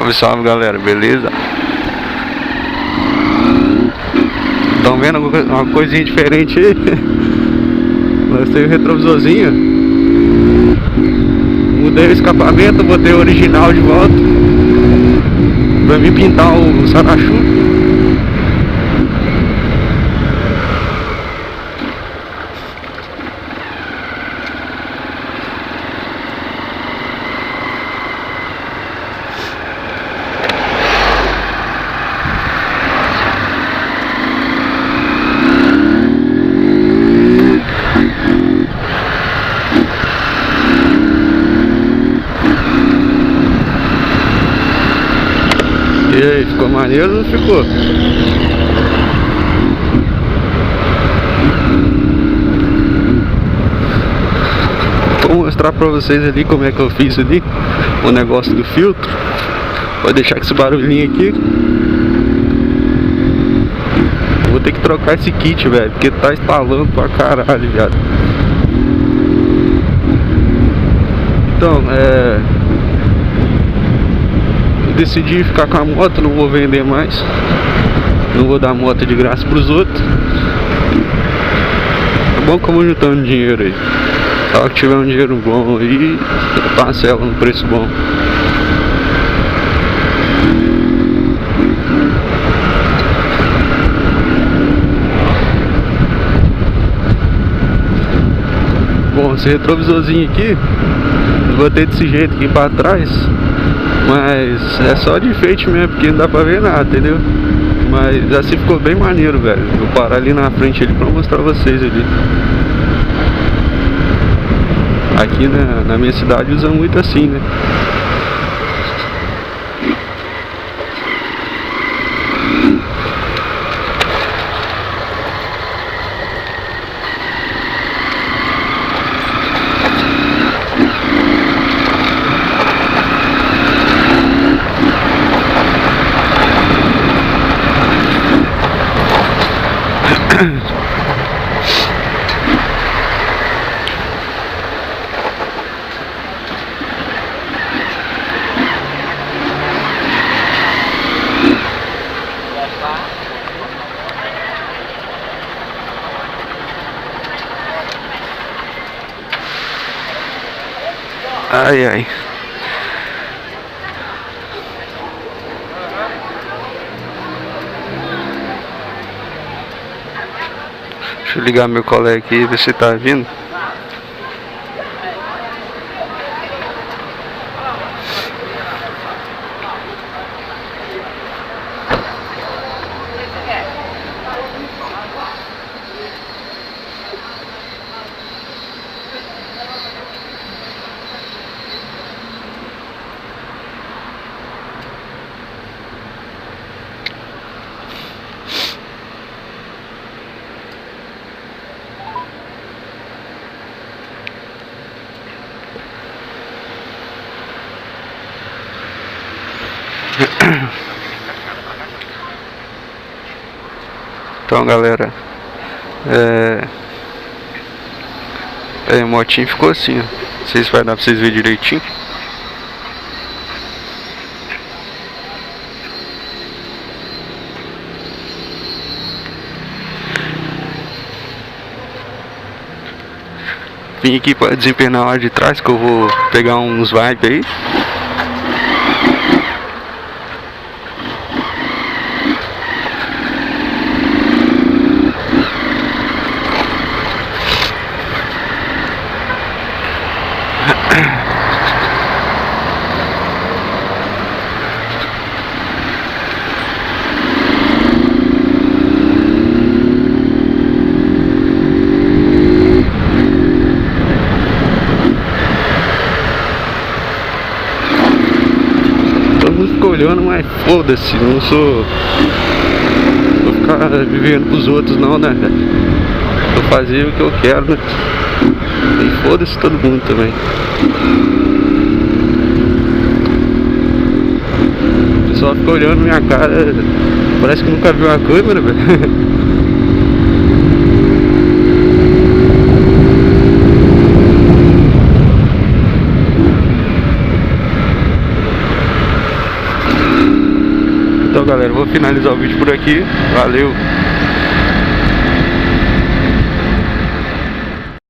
Salve, salve, galera, beleza? Estão vendo uma coisinha diferente aí? Lancei o retrovisorzinho, mudei o escapamento, botei o original de volta pra mim pintar o Sarachu. E aí, ficou maneiro ou não ficou? Vou mostrar pra vocês ali como é que eu fiz ali o negócio do filtro. Vou deixar com esse barulhinho aqui. Vou ter que trocar esse kit, velho, porque tá instalando pra caralho, viado. Então, decidi ficar com a moto, não vou vender mais. Não vou dar moto de graça pros outros. É bom como juntando dinheiro aí. Só que tiver um dinheiro bom aí, eu parcelo no preço bom. Bom, esse retrovisorzinho aqui, eu botei desse jeito aqui pra trás. Mas é só de enfeite mesmo, porque não dá pra ver nada, entendeu? Mas assim ficou bem maneiro, velho. Vou parar ali na frente ali pra mostrar vocês ali. Aqui na minha cidade usa muito assim, né? Ai, ai. Deixa eu ligar meu colega aqui, ver se tá vindo. Então, galera, a motinha ficou assim, ó. Não sei se vai dar pra vocês verem direitinho. Vim aqui para desempenhar lá de trás, que eu vou pegar uns vibes aí. Olhando, mas foda-se, não sou. Vou ficar vivendo pros outros não, né? Vou fazer o que eu quero, né? E foda-se todo mundo também. O pessoal fica olhando minha cara, parece que nunca viu a câmera, velho. Então galera, vou finalizar o vídeo por aqui. Valeu!